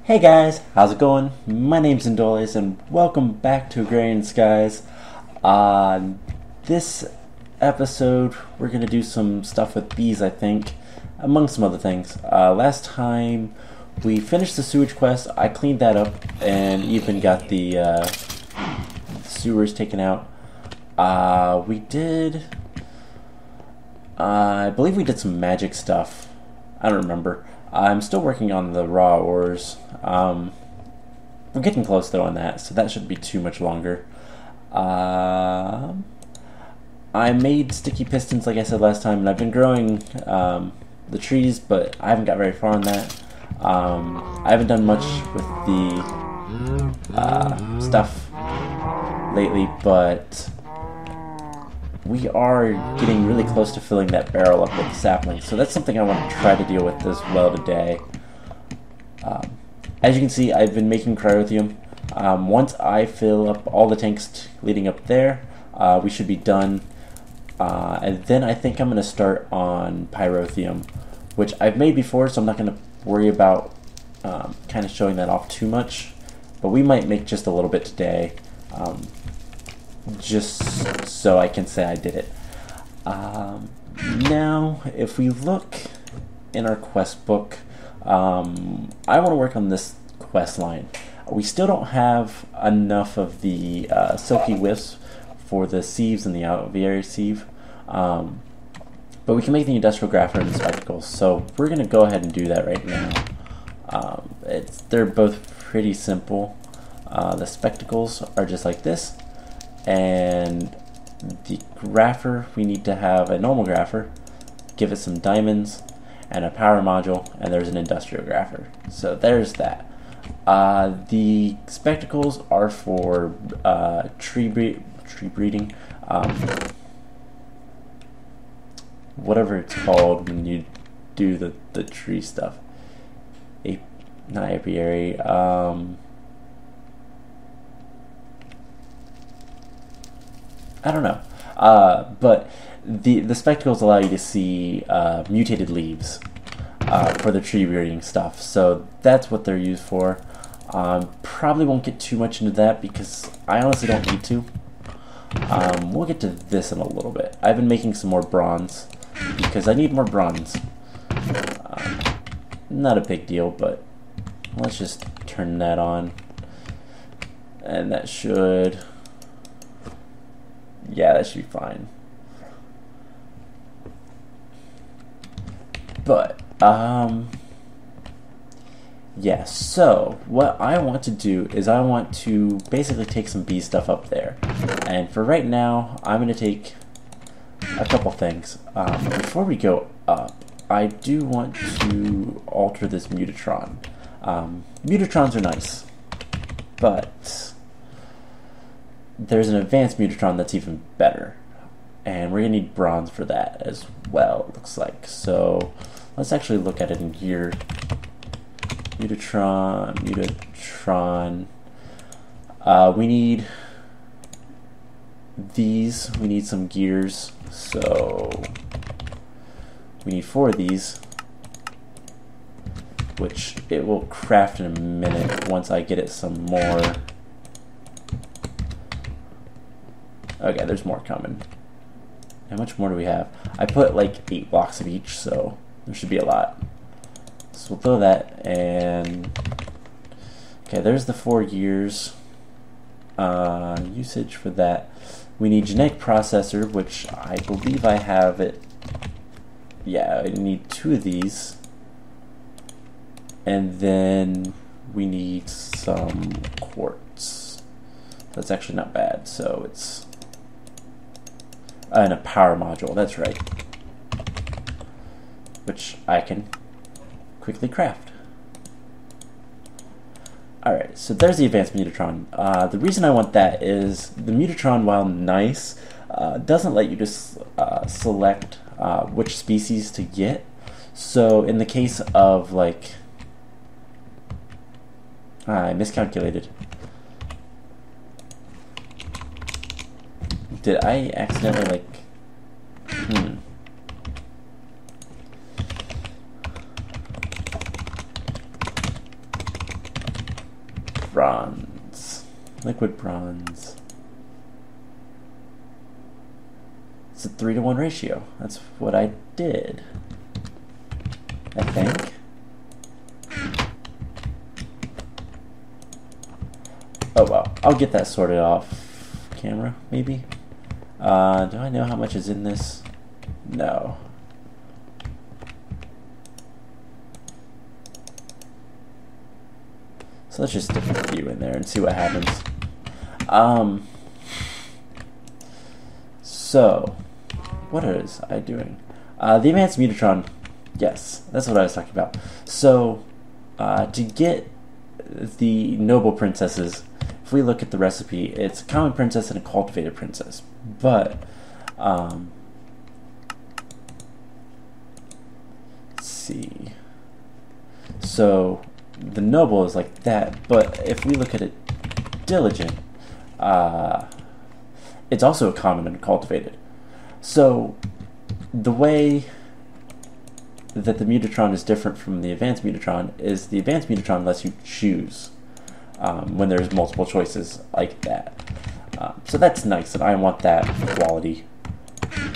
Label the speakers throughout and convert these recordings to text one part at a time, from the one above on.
Speaker 1: Hey guys, how's it going? My name's Indoles and welcome back to Agrarian Skies. This episode we're going to do some stuff with bees, I think, among some other things. Last time we finished the sewage quest, I cleaned that up and even got the sewers taken out. I believe we did some magic stuff. I don't remember. I'm still working on the raw ores. We're getting close though on that, so that shouldn't be too much longer. I made sticky pistons like I said last time, and I've been growing the trees, but I haven't got very far on that. I haven't done much with the stuff lately, but we are getting really close to filling that barrel up with saplings, so that's something I want to try to deal with as well today. As you can see, I've been making cryothium. Once I fill up all the tanks leading up there, we should be done. And then I think I'm going to start on pyrothium, which I've made before, so I'm not going to worry about kind of showing that off too much. But we might make just a little bit today, just so I can say I did it. Now, if we look in our quest book, I want to work on this quest line. We still don't have enough of the silky wisps for the sieves and the aviary sieve, but we can make the industrial grapher and the spectacles, so we're going to go ahead and do that right now. They're both pretty simple. The spectacles are just like this, and the grapher, we need to have a normal grapher, give it some diamonds and a power module, and there's an industrial grapher. So there's that. The spectacles are for tree breeding, whatever it's called when you do the tree stuff. Not apiary. I don't know. But the spectacles allow you to see mutated leaves for the tree breeding stuff. So that's what they're used for. Probably won't get too much into that because I honestly don't need to. We'll get to this in a little bit. I've been making some more bronze because I need more bronze. Not a big deal, but let's just turn that on. And that should... yeah, that should be fine. But, yeah, so what I want to do is I want to basically take some bee stuff up there. And for right now, I'm going to take a couple things. Before we go up, I do want to alter this Mutatron. Mutatrons are nice, but there's an advanced Mutatron that's even better, and we're going to need bronze for that as well, it looks like. So let's actually look at it in here. Mutatron. We need these. We need some gears, so we need 4 of these, which it will craft in a minute once I get it some more. Okay, there's more coming. How much more do we have? I put like 8 blocks of each, so there should be a lot. So we'll throw that, and okay, there's the 4 gears. Usage for that. We need genetic processor, which I believe I have it. Yeah, I need 2 of these. And then we need some quartz. That's actually not bad, so it's... and a power module, that's right. Which I can quickly craft. Alright, so there's the advanced Mutatron. The reason I want that is the Mutatron, while nice, doesn't let you just select which species to get. So in the case of like... I miscalculated. Did I accidentally like... bronze. Liquid bronze. It's a 3-to-1 ratio. That's what I did, I think. Oh well, I'll get that sorted off camera, maybe. Do I know how much is in this? No. So let's just stick a few in there and see what happens. So, what is I doing? The advanced Mutatron, yes, that's what I was talking about. So, to get the noble princesses, if we look at the recipe, it's a common princess and a cultivated princess. But, let's see. So, the noble is like that, but if we look at it diligent, it's also a common and cultivated. So, the way that the Mutatron is different from the advanced Mutatron is the advanced Mutatron lets you choose when there's multiple choices like that. So that's nice, and I want that quality.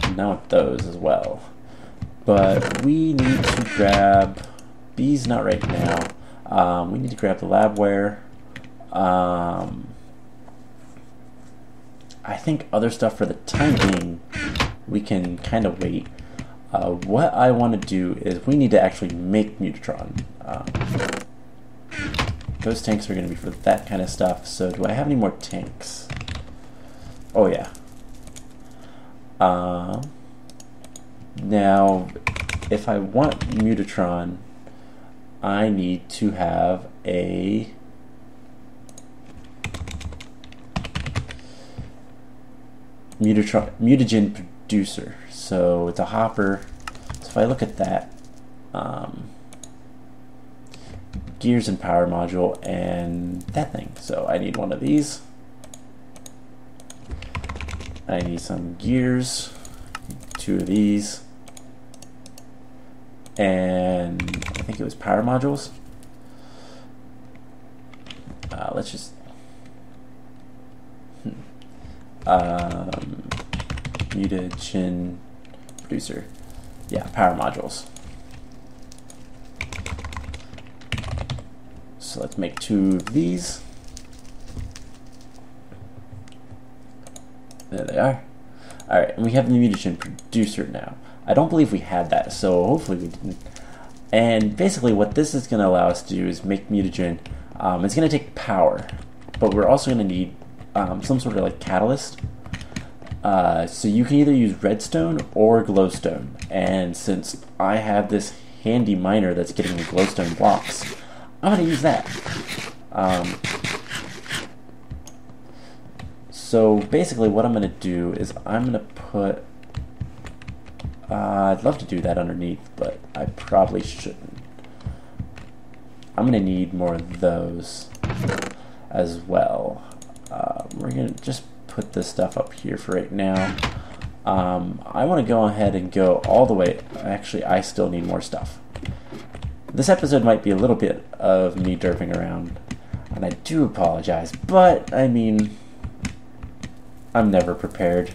Speaker 1: And I want those as well. But we need to grab bees, not right now. We need to grab the labware. I think other stuff for the time being, we can kind of wait. What I want to do is we need to actually make Mutatron. Those tanks are going to be for that kind of stuff. So do I have any more tanks? Oh yeah. Now, if I want Mutatron, I need to have a mutagen producer. So it's a hopper. So if I look at that, gears and power module and that thing. So I need one of these. I need some gears, 2 of these, and I think it was power modules. Let's just mutagen producer. Yeah, power modules. So let's make 2 of these. There they are. Alright, and we have the mutagen producer now. I don't believe we had that, so hopefully we didn't. And basically what this is going to allow us to do is make mutagen. It's going to take power, but we're also going to need some sort of like catalyst. So you can either use redstone or glowstone. And since I have this handy miner that's getting the glowstone blocks, I'm going to use that. So basically what I'm going to do is I'm going to put, I'd love to do that underneath, but I probably shouldn't. I'm going to need more of those as well. We're going to just put this stuff up here for right now. I want to go ahead and go all the way. Actually, I still need more stuff. This episode might be a little bit of me derping around, and I do apologize, but I mean, I'm never prepared.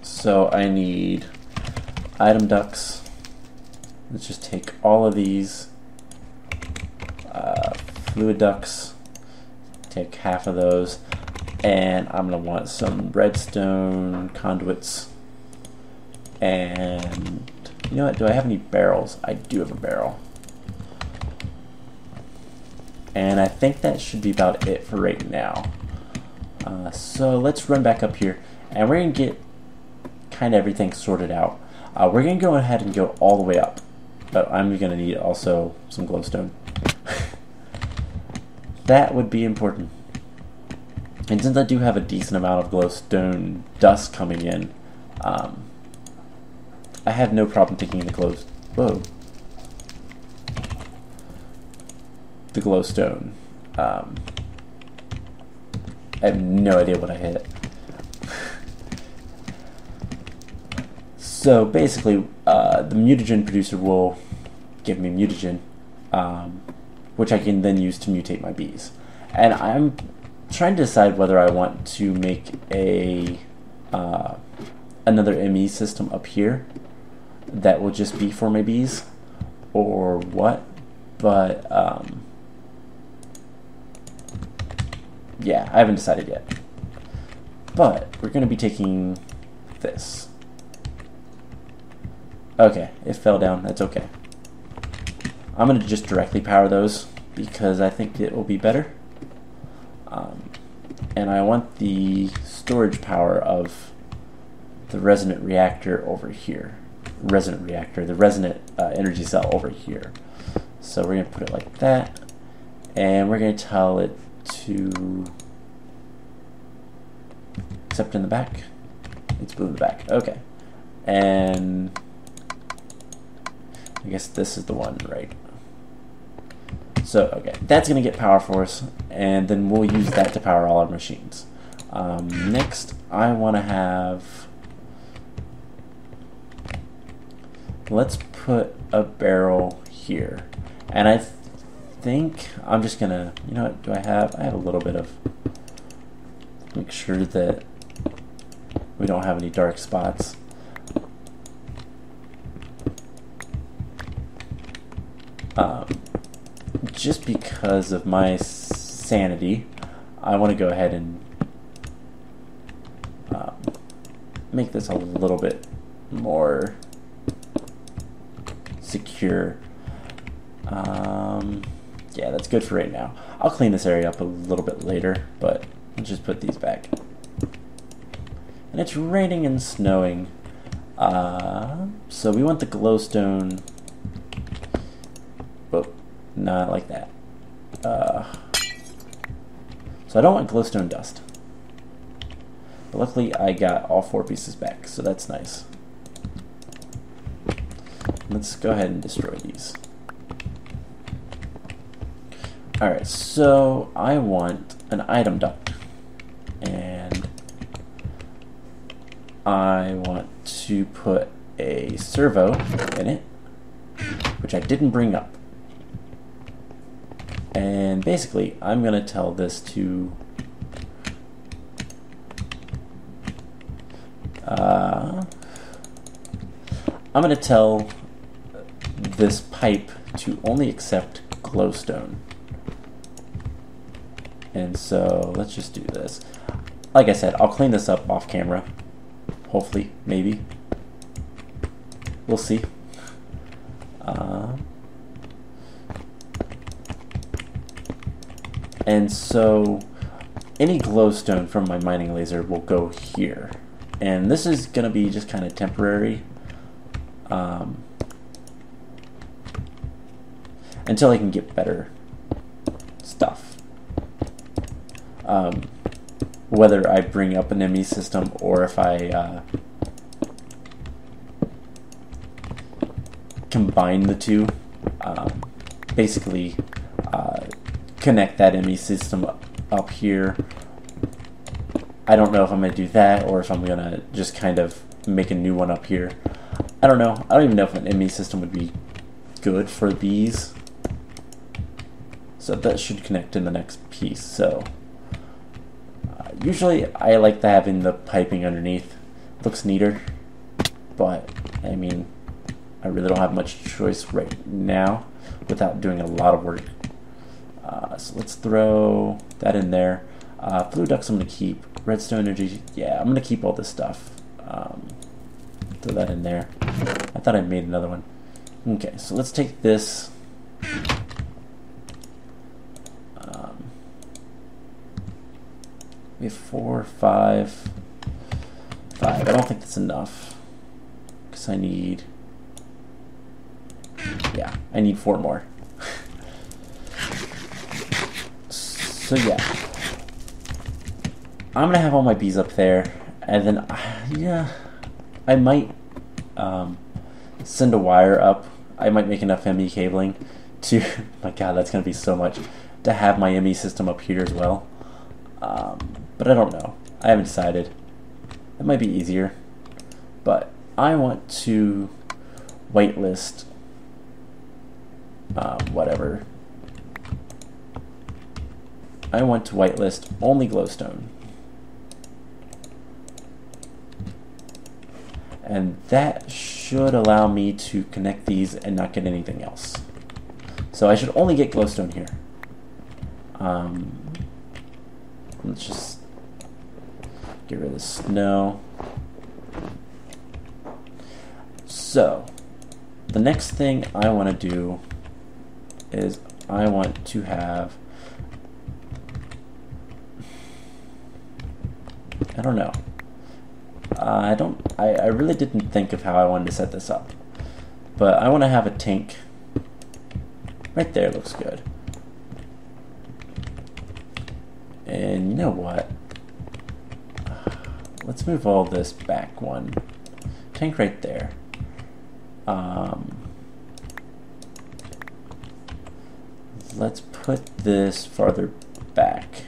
Speaker 1: So I need item ducts. Let's just take all of these. Fluid ducts. Take half of those. And I'm going to want some redstone conduits. And you know what? Do I have any barrels? I do have a barrel. And I think that should be about it for right now. So let's run back up here. And we're going to get kind of everything sorted out. We're going to go ahead and go all the way up. But I'm going to need also some glowstone. That would be important. And since I do have a decent amount of glowstone dust coming in, I have no problem taking the glowstone. I have no idea what I hit. So basically, the mutagen producer will give me mutagen, which I can then use to mutate my bees. And I'm trying to decide whether I want to make a another ME system up here that will just be for my bees, or what. But yeah, I haven't decided yet. But we're going to be taking this. Okay, it fell down. That's okay. I'm going to just directly power those because I think it will be better. And I want the storage power of the resonant reactor over here. The resonant energy cell over here. So we're going to put it like that. And we're going to tell it to accept in the back. It's blue in the back. Okay. And I guess this is the one, right? So, okay, that's going to get power for us, and then we'll use that to power all our machines. Next, I want to have... Let's put a barrel here. And I think I'm just going to... You know what, do I have a little bit of... Make sure that we don't have any dark spots. Just because of my sanity, I want to go ahead and make this a little bit more secure. Yeah, that's good for right now. I'll clean this area up a little bit later, but let's just put these back. And it's raining and snowing, so we want the glowstone. But not like that. So I don't want glowstone dust. But luckily I got all 4 pieces back, so that's nice. Let's go ahead and destroy these. Alright, so I want an item duct. And I want to put a servo in it, which I didn't bring up. And basically, I'm going to tell this to I'm going to tell this pipe to only accept glowstone. And so let's just do this. Like I said, I'll clean this up off camera. Hopefully, maybe. We'll see. And so any glowstone from my mining laser will go here. And this is going to be just kind of temporary until I can get better stuff. Whether I bring up an ME system or if I combine the two, basically connect that ME system up here. I don't know if I'm going to do that or if I'm going to just kind of make a new one up here. I don't know. I don't even know if an ME system would be good for bees. So that should connect in the next piece. So usually I like having the piping underneath. Looks neater. But I mean, I really don't have much choice right now without doing a lot of work. So let's throw that in there. Fluid ducts I'm going to keep. Redstone energy, yeah, I'm going to keep all this stuff. Throw that in there. I thought I made another one. Okay, so let's take this. We have 4, 5. I don't think that's enough. Because I need... Yeah, I need 4 more. So yeah, I'm gonna have all my bees up there, and then yeah, I might send a wire up. I might make enough ME cabling to my god, that's gonna be so much to have my ME system up here as well. But I don't know. I haven't decided. It might be easier, but I want to whitelist whatever. I want to whitelist only glowstone. And that should allow me to connect these and not get anything else. So I should only get glowstone here. Let's just get rid of the snow. So the next thing I want to do is I want to have, I don't know. I really didn't think of how I wanted to set this up. But I want to have a tank right there. Looks good. And you know what? Let's move all this back one. Tank right there. Let's put this farther back.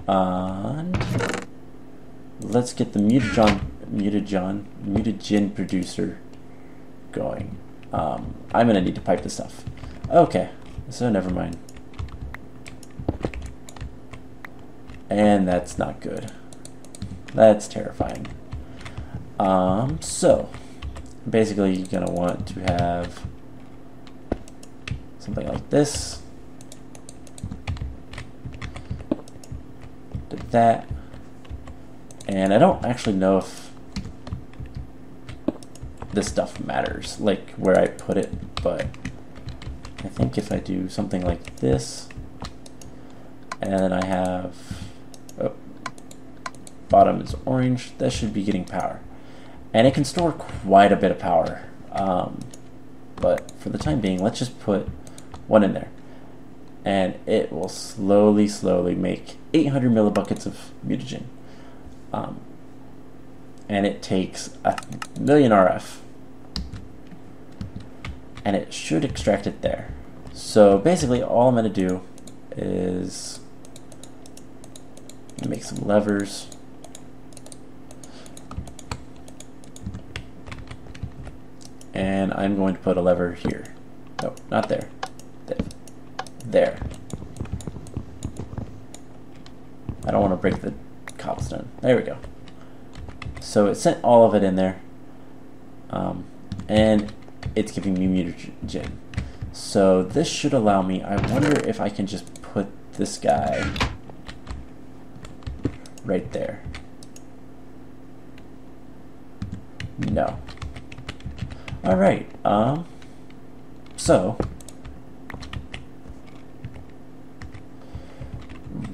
Speaker 1: And let's get the mutagen producer going. I'm gonna need to pipe this stuff. Okay, so never mind. And that's not good. That's terrifying. So basically you're gonna want to have something like this. Did that. And I don't actually know if this stuff matters, like where I put it, but I think if I do something like this, and then I have, oh, bottom is orange, that should be getting power. And it can store quite a bit of power, but for the time being, let's just put one in there. And it will slowly make 800 millibuckets of mutagen. And it takes 1,000,000 RF. And it should extract it there. So basically all I'm going to do is make some levers. And I'm going to put a lever here. No, not there. There. I don't want to break the cobblestone. There we go. So it sent all of it in there. And it's giving me mutagen. So this should allow me, I wonder if I can just put this guy right there. No. Alright, so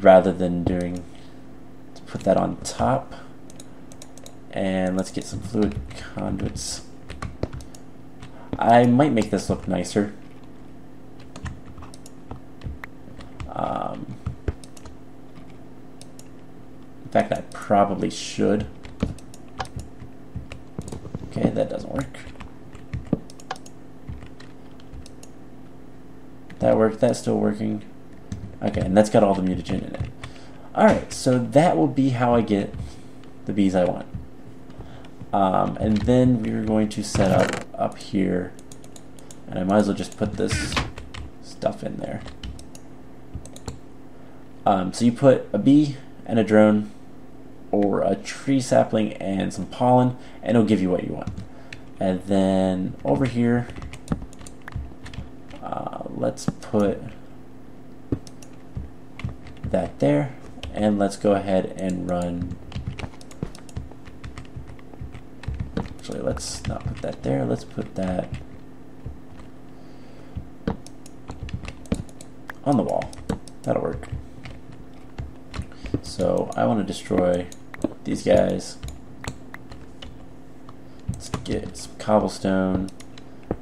Speaker 1: rather than doing, to put that on top, and let's get some fluid conduits. I might make this look nicer. In fact, I probably should. Okay, that doesn't work. That worked, that's still working. Okay, and that's got all the mutagen in it. Alright, so that will be how I get the bees I want. And then we're going to set up here, and I might as well just put this stuff in there. So you put a bee and a drone, or a tree sapling and some pollen, and it'll give you what you want. And then over here, let's put that there, and let's go ahead and run. Actually, let's not put that there, let's put that on the wall. That'll work. So I want to destroy these guys. Let's get some cobblestone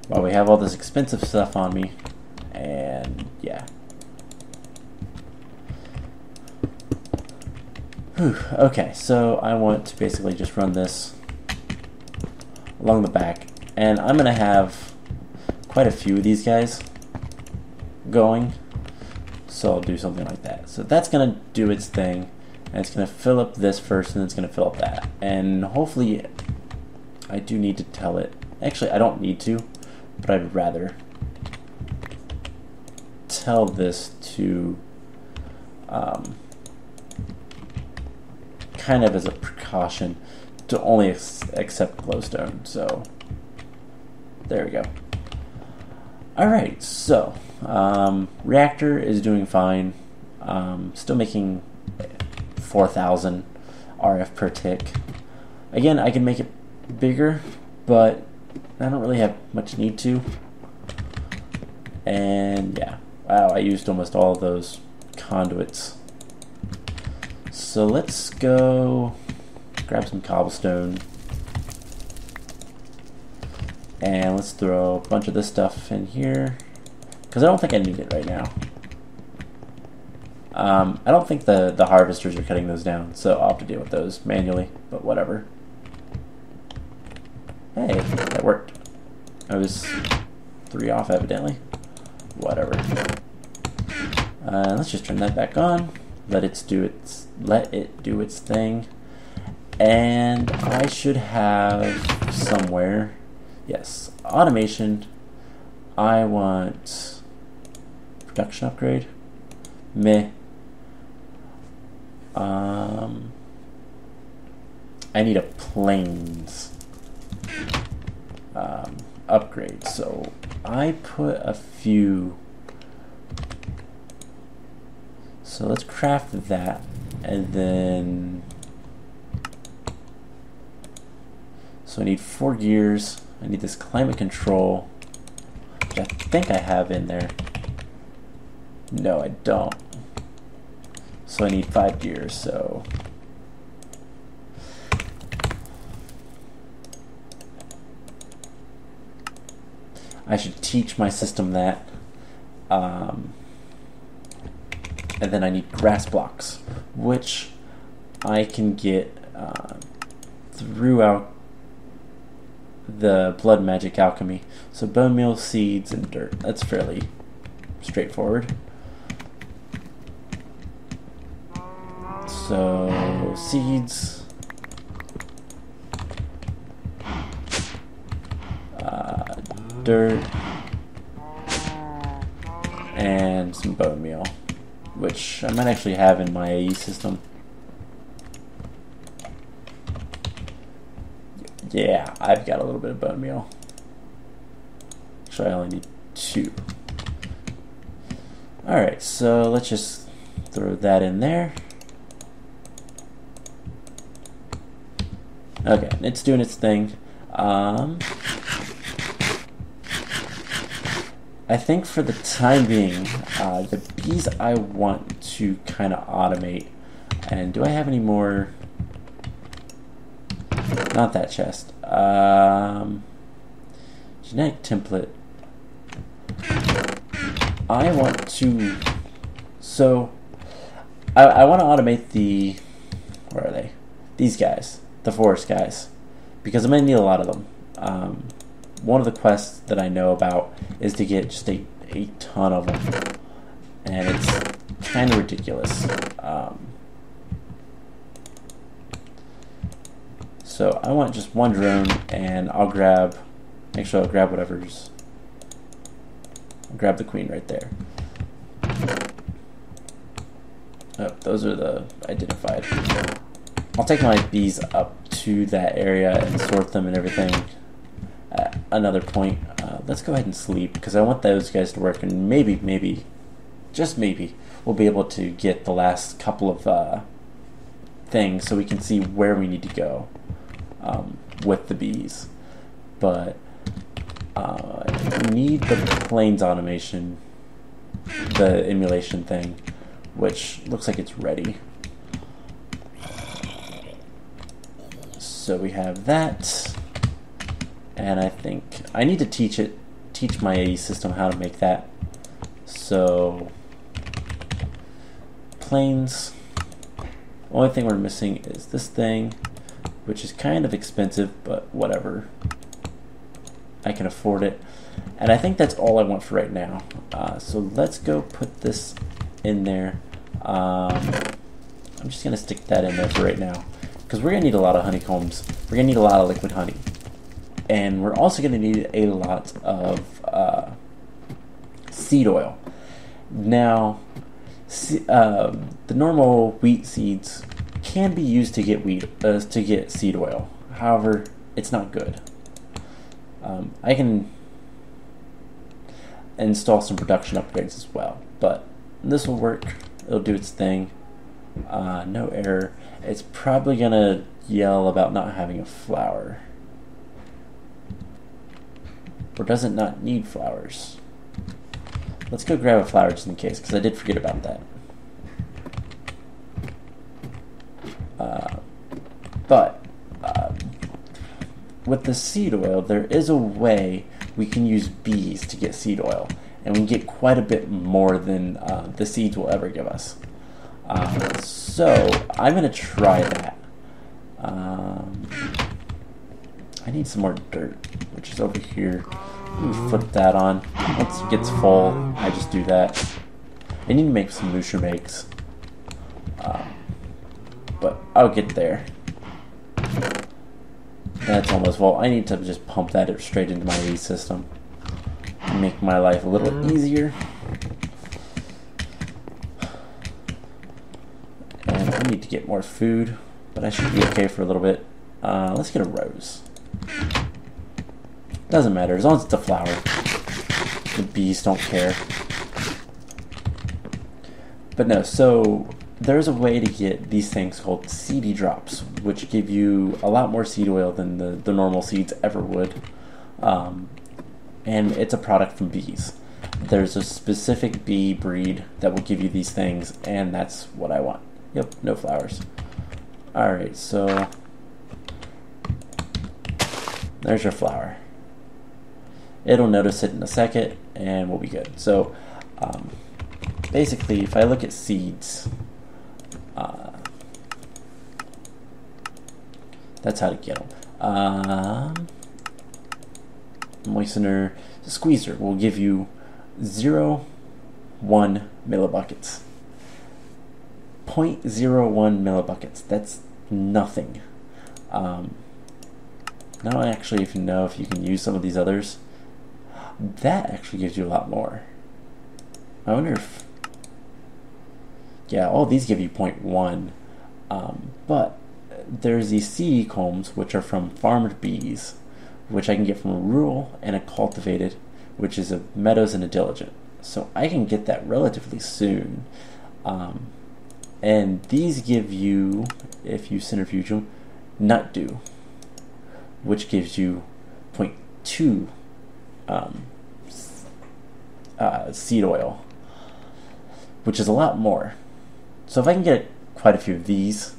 Speaker 1: while we have all this expensive stuff on me. And yeah. Whew. Okay, so I want to basically just run this along the back, and I'm gonna have quite a few of these guys going, so I'll do something like that. So that's gonna do its thing, and it's gonna fill up this first, and it's gonna fill up that, and hopefully I do need to tell it. Actually, I don't need to, but I'd rather. tell this to kind of as a precaution to only accept glowstone. So there we go. Alright, so reactor is doing fine. Still making 4,000 RF per tick. Again, I can make it bigger, but I don't really have much need to. And yeah, wow, I used almost all of those conduits. So let's go grab some cobblestone. And let's throw a bunch of this stuff in here, because I don't think I need it right now. I don't think the harvesters are cutting those down, so I'll have to deal with those manually, but whatever. Hey, that worked. I was 3 off evidently. Whatever. Let's just turn that back on. Let it do its thing. And I should have somewhere, yes, automation. I want production upgrade. Meh. I need a plains upgrade, so I put a few. So let's craft that, and then so I need 4 gears. I need this climate control, which I think I have in there. No, I don't. So I need 5 gears, so I should teach my system that. And then I need grass blocks, which I can get throughout the blood magic alchemy. So bone meal, seeds, and dirt. That's fairly straightforward. So seeds, dirt, and some bone meal, which I might actually have in my AE system. Yeah, I've got a little bit of bone meal. Actually, I only need 2. Alright, so let's just throw that in there. Okay, it's doing its thing. I think for the time being, the bees I want to kind of automate. And do I have any more? Not that chest. Genetic template. I want to. So, I want to automate the. Where are they? These guys. The forest guys. Because I'm going to need a lot of them. One of the quests that I know about is to get just a ton of them, and it's kind of ridiculous. So I want just 1 drone, and I'll grab, make sure I'll grab whatever's, I'll grab the queen right there. Oh, those are the identified. I'll take my bees up to that area and sort them and everything. At another point, let's go ahead and sleep, because I want those guys to work, and maybe, just maybe, we'll be able to get the last couple of things so we can see where we need to go with the bees. But I need the plains automation, the emulation thing, which looks like it's ready. So we have that. And I think I need to teach my AE system how to make that. So, planes. Only thing we're missing is this thing, which is kind of expensive, but whatever. I can afford it. And I think that's all I want for right now. So let's go put this in there. I'm just going to stick that in there for right now, because we're going to need a lot of honeycombs. We're going to need a lot of liquid honey. And we're also going to need a lot of seed oil. Now, the normal wheat seeds can be used to get seed oil. However, it's not good. I can install some production upgrades as well, but this will work. It'll do its thing. No error. It's probably gonna yell about not having a flower. Or does it not need flowers? Let's go grab a flower just in case, because I did forget about that. With the seed oil, there is a way we can use bees to get seed oil, and we can get quite a bit more than the seeds will ever give us. So I'm going to try that. I need some more dirt, which is over here. Flip that on. Once it gets full, I just do that. I need to make some mushroom eggs. But I'll get there. That's almost full. I need to just pump that straight into my A system. Make my life a little easier. And I need to get more food, but I should be okay for a little bit. Let's get a rose. Doesn't matter, as long as it's a flower. The bees don't care. But no, so there's a way to get these things called seedy drops, which give you a lot more seed oil than the normal seeds ever would. And it's a product from bees. There's a specific bee breed that will give you these things, and that's what I want. Yep, no flowers. Alright, so there's your flower. It'll notice it in a second, and we'll be good. So, basically, if I look at seeds, that's how to get them. Moistener, squeezer will give you 0.1 millibuckets. 0.01 millibuckets. That's nothing. I don't actually even know if you can use some of these others. That actually gives you a lot more. I wonder if... Yeah, all these give you 0.1. But there's these seedy combs, which are from farmed bees, which I can get from a rural and a cultivated, which is a meadows and a diligent. So I can get that relatively soon. And these give you, if you centrifuge them, nut dew, which gives you 0.2 seed oil, which is a lot more. So if I can get quite a few of these,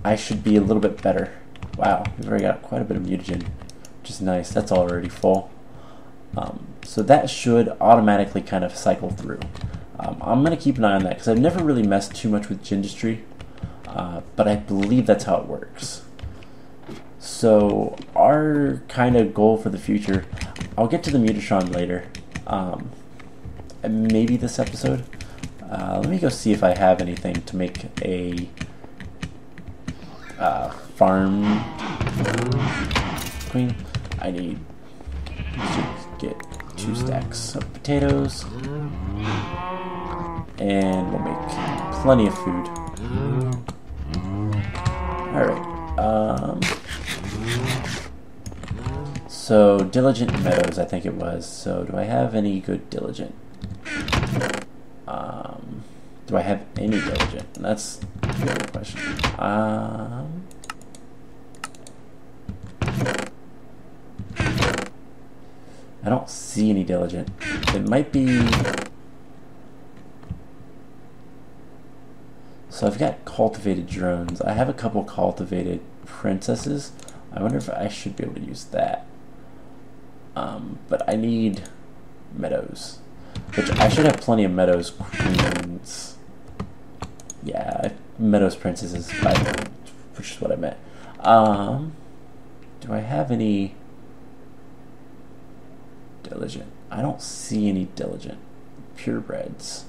Speaker 1: I should be a little bit better. Wow, we've already got quite a bit of mutagen, which is nice. That's already full. So that should automatically kind of cycle through. I'm going to keep an eye on that because I've never really messed too much with Gindustry, but I believe that's how it works. So our kind of goal for the future, I'll get to the Mutation later, maybe this episode. Let me go see if I have anything to make a farm queen. I need to get 2 stacks of potatoes, and we'll make plenty of food. Alright, so diligent meadows, I think it was. So do I have any good diligent? Do I have any diligent? That's the other question. I don't see any diligent. It might be... So I've got cultivated drones. I have a couple cultivated princesses. I wonder if I should be able to use that. But I need meadows, which I should have plenty of meadows queens. Yeah, meadows princesses, which is what I meant. Do I have any diligent? I don't see any diligent purebreds.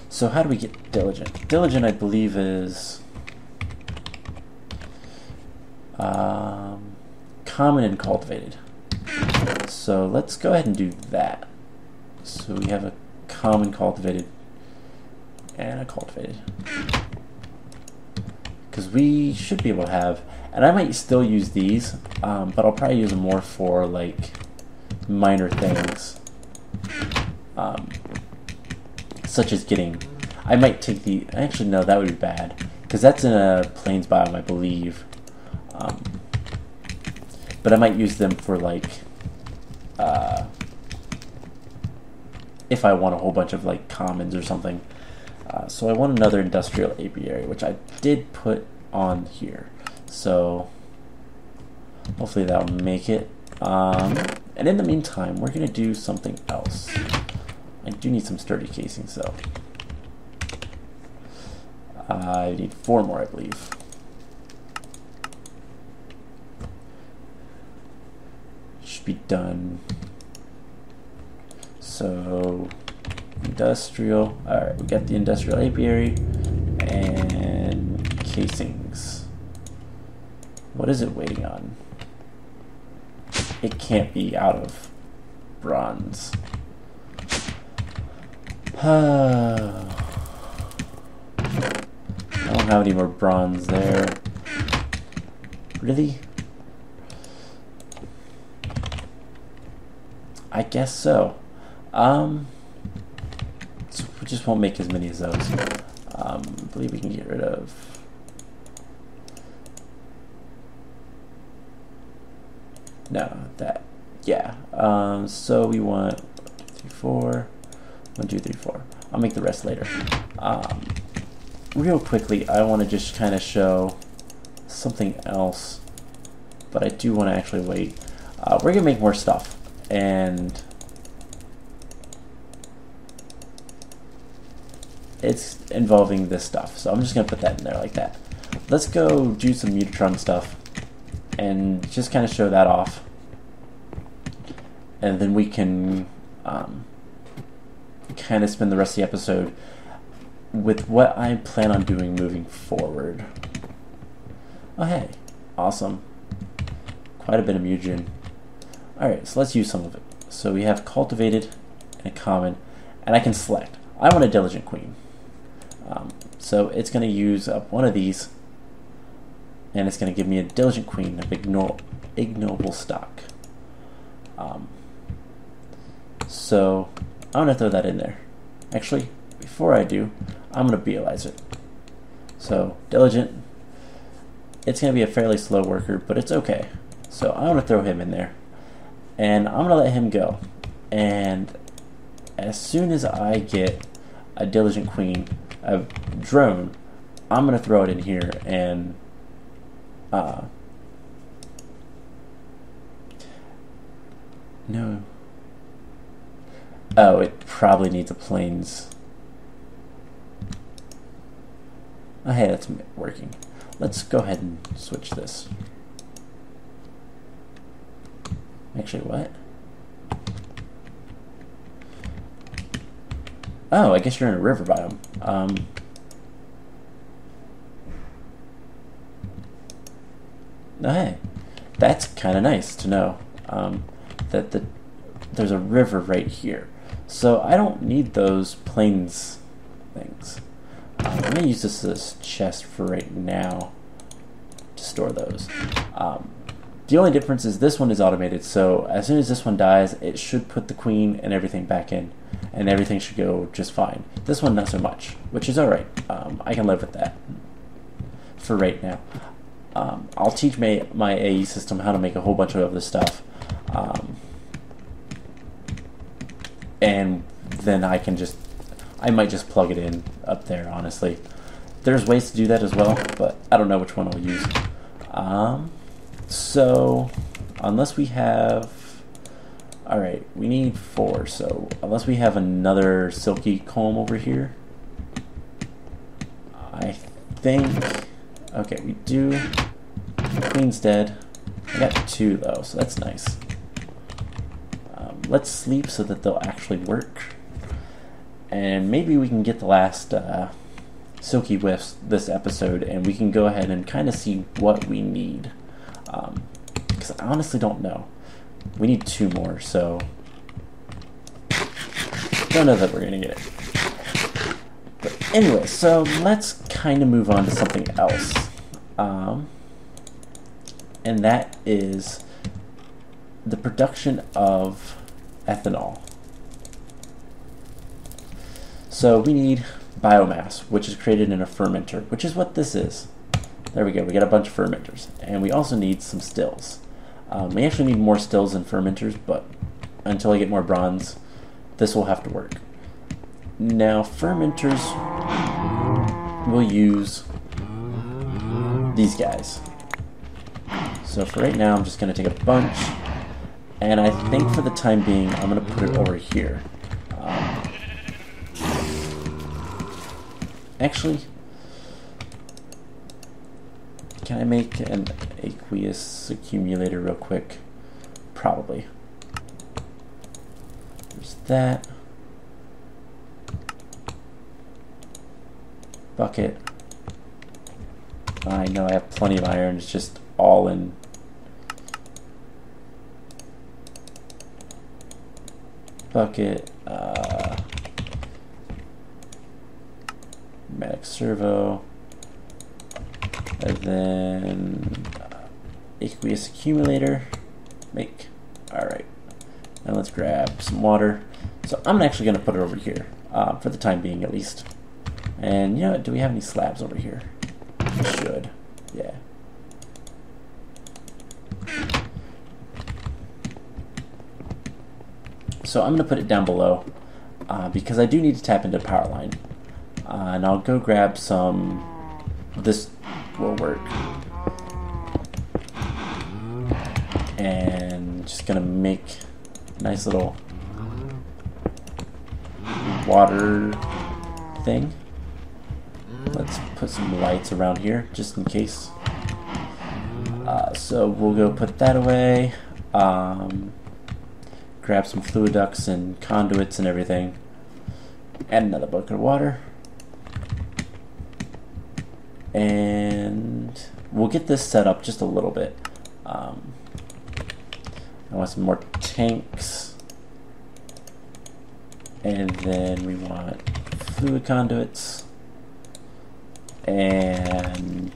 Speaker 1: So how do we get diligent? Diligent, I believe, is Common and cultivated. So let's go ahead and do that. So we have a common cultivated and a cultivated. Because we should be able to have, and I might still use these, but I'll probably use them more for like minor things. Such as getting, I might take the, actually no, that would be bad. Because that's in a plains biome, I believe. But I might use them for like, if I want a whole bunch of like commons or something. So I want another industrial apiary, which I did put on here. So hopefully that'll make it. And in the meantime, we're going to do something else. I do need some sturdy casing, so I need 4 more, I believe. Should be done. So industrial. Alright, we got the industrial apiary and casings. What is it waiting on? It can't be out of bronze. I don't have any more bronze there. Really? I guess so. So we just won't make as many as those. I believe we can get rid of. No, that. Yeah. So we want 3, 4. 1, 2, 3, 4. I'll make the rest later. Real quickly, I want to just kind of show something else, but I do want to actually wait. We're gonna make more stuff, and it's involving this stuff. So I'm just gonna put that in there like that. Let's go do some Mutatron stuff, and just kind of show that off, and then we can kind of spend the rest of the episode with what I plan on doing moving forward. Oh hey, awesome. Quite a bit of mutagen. Alright, so let's use some of it. So we have cultivated and common, and I can select. I want a diligent queen. So it's going to use up one of these, and it's going to give me a diligent queen of ignoble stock. So I'm going to throw that in there. Actually, before I do, I'm going to Biolyze it. So diligent, it's going to be a fairly slow worker, but it's okay. So I'm going to throw him in there, and I'm going to let him go. And as soon as I get a diligent queen, a drone, I'm going to throw it in here, and no. Oh, it probably needs a plains. Oh, hey, that's working. Let's go ahead and switch this. Actually, what? Oh, I guess you're in a river biome. Oh, hey, that's kind of nice to know that there's a river right here. So I don't need those plains things. I'm going to use this as a chest for right now to store those. The only difference is this one is automated, so as soon as this one dies, it should put the queen and everything back in, and everything should go just fine. This one, not so much, which is alright. I can live with that for right now. I'll teach my AE system how to make a whole bunch of this stuff, and then I might just plug it in up there, honestly. There's ways to do that as well, but I don't know which one I'll use. So, unless we have... Alright, we need 4, so unless we have another silky comb over here, I think... Okay, we do... Queen's dead. I got 2 though, so that's nice. Let's sleep so that they'll actually work. And maybe we can get the last silky whiffs this episode, and we can go ahead and kind of see what we need. Because I honestly don't know. We need 2 more, so don't know that we're gonna get it. But anyway, so let's kind of move on to something else, and that is the production of ethanol. So we need biomass, which is created in a fermenter, which is what this is. There we go, we got a bunch of fermenters. And we also need some stills. We actually need more stills than fermenters, but until I get more bronze, this will have to work. Now, fermenters will use these guys. So for right now, I'm just going to take a bunch, and I think for the time being, I'm going to put it over here. Actually, can I make an aqueous accumulator real quick? Probably. There's that. Bucket. I know I have plenty of iron, it's just all in. Bucket. Pneumatic servo. And then aqueous accumulator. Make. Alright. Now let's grab some water. So I'm actually going to put it over here, for the time being at least. And you know what, do we have any slabs over here? We should. Yeah. So I'm going to put it down below, because I do need to tap into the power line. And I'll go grab some. This will work. And just going to make a nice little water thing. Let's put some lights around here just in case. So we'll go put that away. Grab some fluid ducts and conduits and everything. Add another bucket of water. And we'll get this set up just a little bit. I want some more tanks. And then we want fluid conduits. And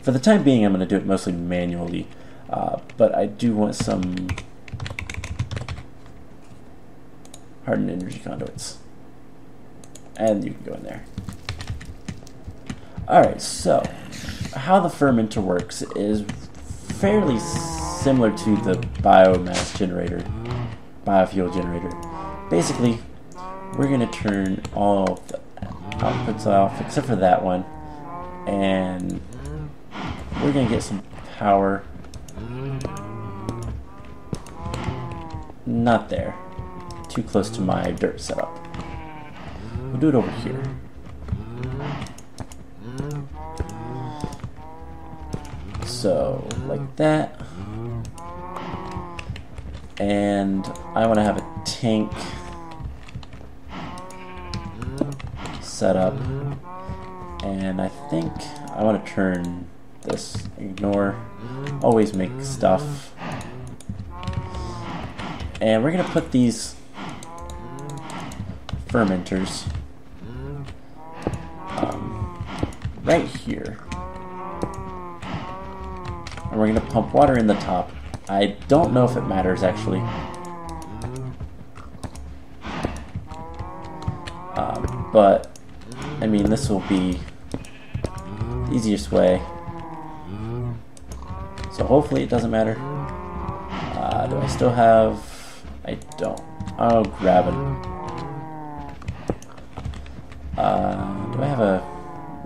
Speaker 1: for the time being, I'm going to do it mostly manually, but I do want some hardened energy conduits, and you can go in there. Alright, so how the fermenter works is fairly similar to the biomass generator, biofuel generator. Basically, we're going to turn all of the outputs off except for that one, and we're going to get some power. Not there, too close to my dirt setup. We'll do it over here. So like that, and I want to have a tank set up, and I think I want to turn this, ignore, always make stuff, and we're going to put these fermenters right here, and we're going to pump water in the top. I don't know if it matters actually. But I mean, this will be the easiest way. So hopefully it doesn't matter. Do I still have... I don't. I'll grab it. Do I have a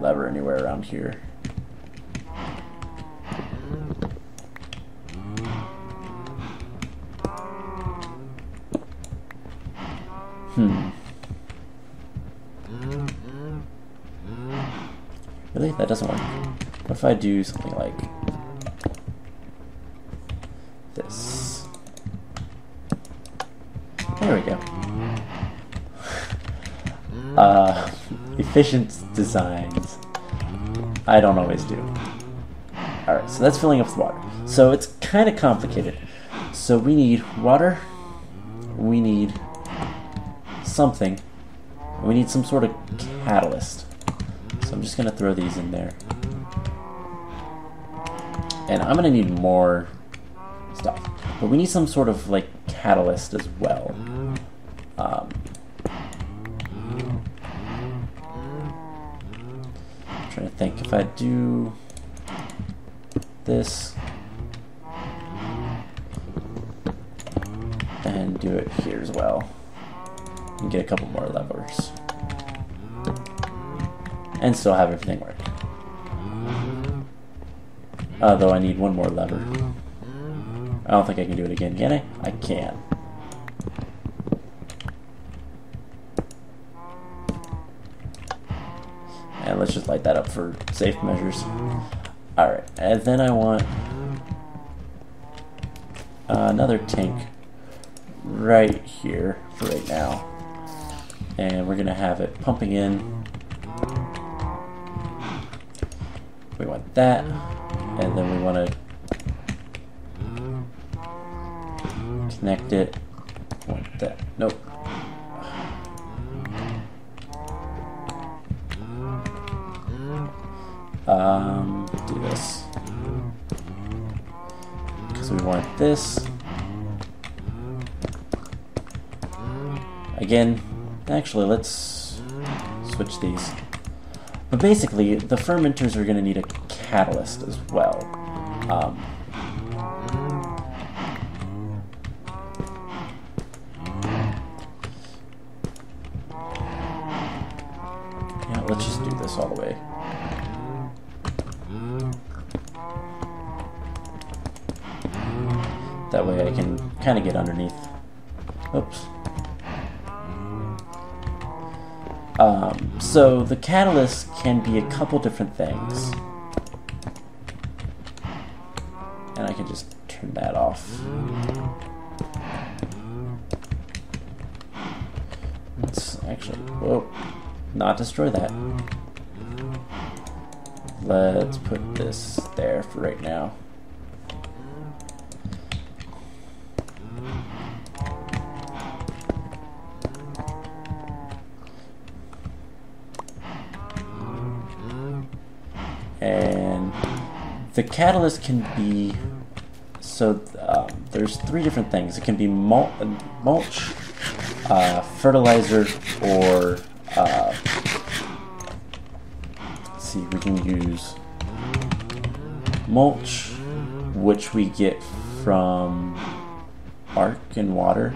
Speaker 1: lever anywhere around here? Really? That doesn't work. What if I do something like this? There we go. Efficient designs. I don't always do. Alright, so that's filling up with water. So it's kind of complicated. So we need water, we need something, we need some sort of catalyst. So I'm just going to throw these in there. And I'm going to need more stuff. But we need some sort of like catalyst as well. I'm trying to think if I do this and do it here as well and get a couple more levers and still have everything work. Though I need one more lever. I don't think I can do it again, can I? I can. And let's just light that up for safe measures. Alright, and then I want another tank right here for right now. And we're going to have it pumping in. We want that. And then we want to connect it. Want that. Nope. Do this. Because we want this. Again, actually, let's switch these. But basically, the fermenters are going to need a catalyst as well. Yeah, let's just do this all the way. That way I can kind of get underneath. Oops. So the catalyst can be a couple different things. And I can just turn that off. Let's actually, whoa, not destroy that. Let's put this there for right now. And the catalyst can be, so there's three different things. It can be mulch, fertilizer, or let's see, we can use mulch, which we get from bark and water.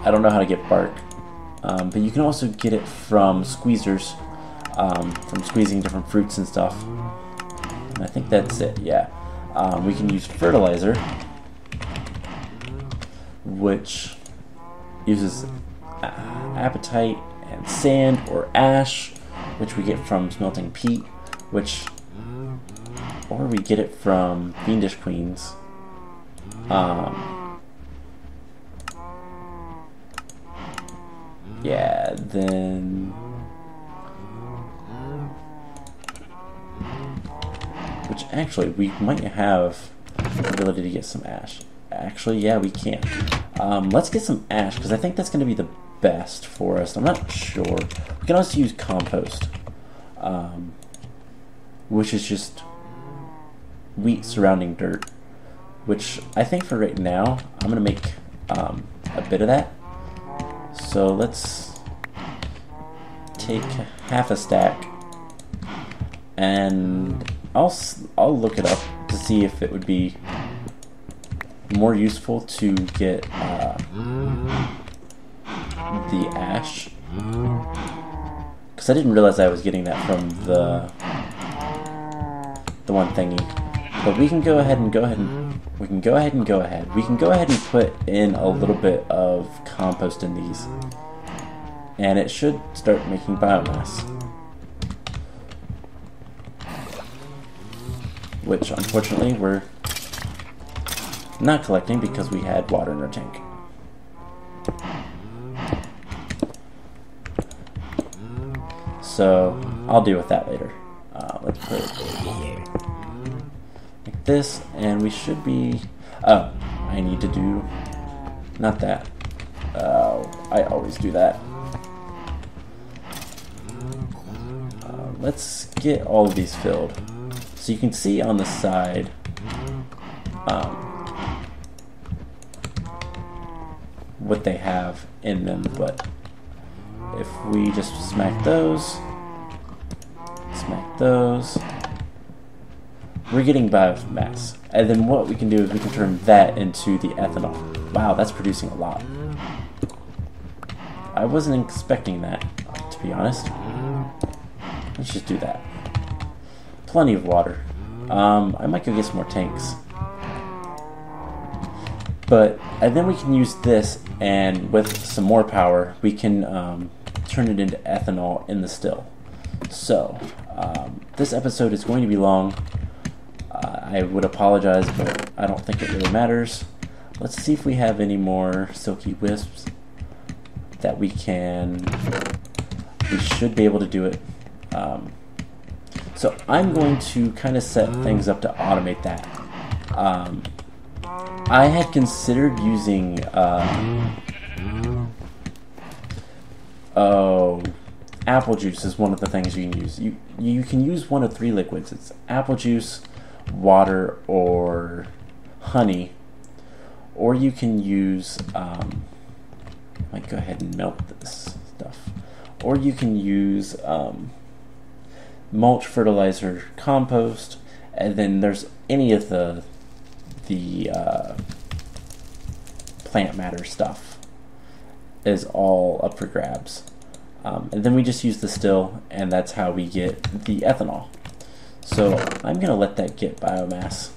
Speaker 1: I don't know how to get bark, but you can also get it from squeezers. From squeezing different fruits and stuff. And I think that's it, yeah. We can use fertilizer, which uses apatite and sand or ash, which we get from smelting peat, or we get it from bean dish queens. Yeah, then which actually we might have the ability to get some ash. Actually, yeah, we can. Let's get some ash because I think that's going to be the best for us. I'm not sure. We can also use compost, which is just wheat surrounding dirt. Which I think for right now I'm going to make a bit of that. So let's take half a stack and I'll look it up to see if it would be more useful to get the ash, because I didn't realize I was getting that from the one thingy. But we can go ahead and we can go ahead and put in a little bit of compost in these, and it should start making biomass. Which unfortunately we're not collecting because we had water in our tank. So I'll deal with that later. Let's put it like this, and we should be... Oh, I need to do... Not that. I always do that. Let's get all of these filled. So you can see on the side what they have in them, but if we just smack those, we're getting biomass. And then what we can do is we can turn that into the ethanol. Wow, that's producing a lot. I wasn't expecting that, to be honest. Let's just do that. Plenty of water. I might go get some more tanks. And then we can use this, and with some more power, we can turn it into ethanol in the still. So, this episode is going to be long. I would apologize, but I don't think it really matters. Let's see if we have any more silky wisps that we can... We should be able to do it. So I'm going to kind of set things up to automate that. I had considered using apple juice is one of the things you can use. You can use one of 3 liquids. It's apple juice, water, or honey. Or you can use I might go ahead and melt this stuff. Or you can use mulch, fertilizer, compost, and then there's any of the plant matter stuff is all up for grabs. And then we just use the still, and that's how we get the ethanol. So I'm going to let that get biomass.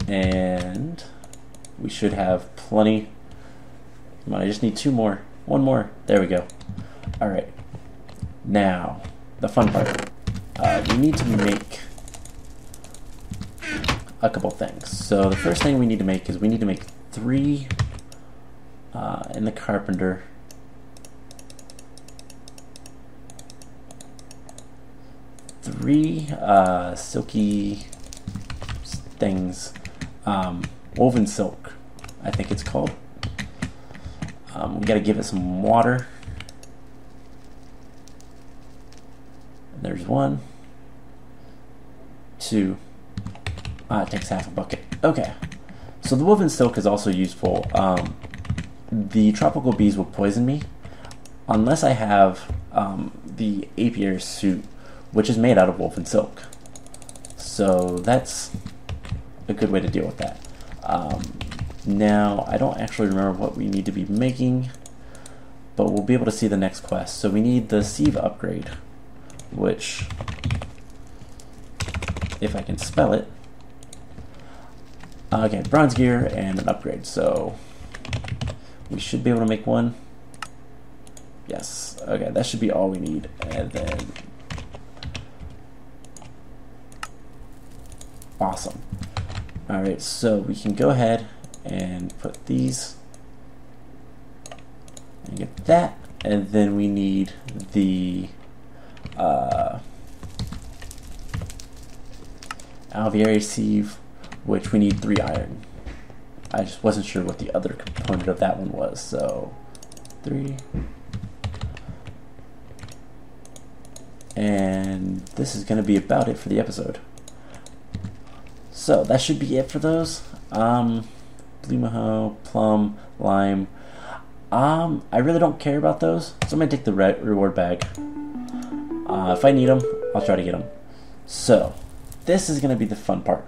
Speaker 1: And we should have plenty. Come on, I just need 2 more. 1 more. There we go. Alright. Now, the fun part. We need to make a couple things. So the first thing we need to make is we need to make 3 in the carpenter. 3 silky things. Woven silk, I think it's called. We gotta give it some water. There's 1, 2. It takes half a bucket. Okay. So the woven silk is also useful. The tropical bees will poison me unless I have the apiary suit, which is made out of woven silk. So that's a good way to deal with that. Now, I don't actually remember what we need to be making, but we'll be able to see the next quest. So we need the sieve upgrade, which, if I can spell it, okay, bronze gear and an upgrade. So we should be able to make 1. Yes, okay, that should be all we need. And then, awesome. Alright, so we can go ahead and put these and get that, and then we need the alveary sieve, which we need 3 iron. I just wasn't sure what the other component of that one was, so 3. And this is going to be about it for the episode. So that should be it for those. Blue Maho, plum, lime. I really don't care about those, so I'm going to take the reward bag. If I need them, I'll try to get them. So, this is going to be the fun part.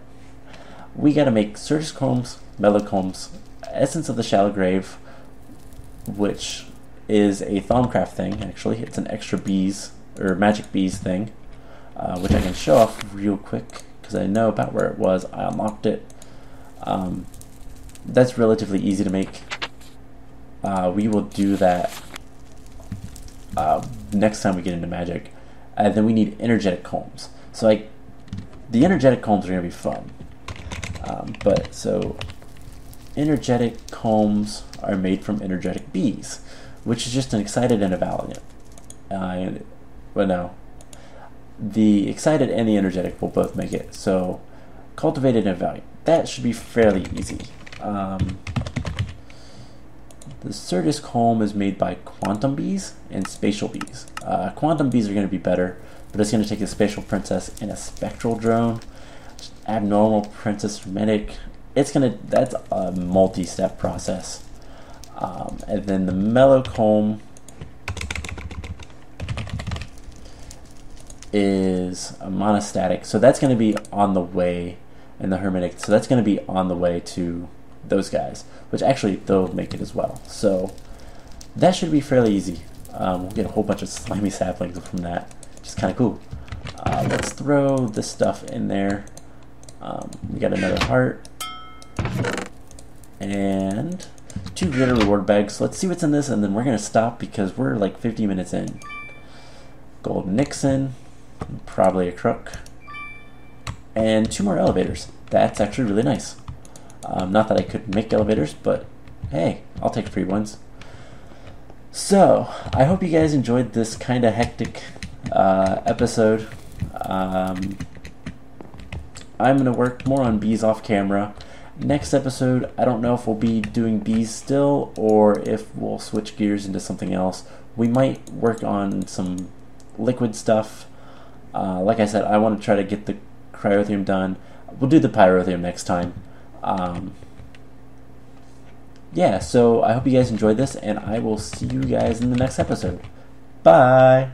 Speaker 1: We got to make Certus combs, mellow combs, essence of the shallow grave, which is a Thaumcraft thing, actually. It's an extra bees, or magic bees thing, which I can show off real quick, because I know about where it was. I unlocked it. That's relatively easy to make. We will do that next time we get into magic. And then we need energetic combs. So the energetic combs are going to be fun. So energetic combs are made from energetic bees, which is just an excited and a valiant. But no. the excited and the energetic will both make it. So cultivated and value. That should be fairly easy. The Certus comb is made by quantum bees and spatial bees. Quantum bees are going to be better, but it's going to take a spatial princess and a spectral drone. Abnormal princess hermetic. That's a multi-step process. And then the mellow comb is a monostatic, so that's going to be on the way, and the hermetic, so that's going to be on the way to those guys, which actually they'll make it as well. So that should be fairly easy. We'll get a whole bunch of slimy saplings from that, which is kind of cool. Let's throw this stuff in there. We got another heart and 2 greater reward bags. Let's see what's in this, and then we're going to stop because we're like 50 minutes in. Gold Nixon, probably a crook, and 2 more elevators. That's actually really nice. Not that I could make elevators, but hey, I'll take free ones. So I hope you guys enjoyed this kind of hectic episode. I'm going to work more on bees off camera. Next episode, I don't know if we'll be doing bees still or if we'll switch gears into something else. We might work on some liquid stuff. Like I said, I want to try to get the cryothium done. We'll do the pyrothium next time. Yeah, so I hope you guys enjoyed this, and I will see you guys in the next episode. Bye!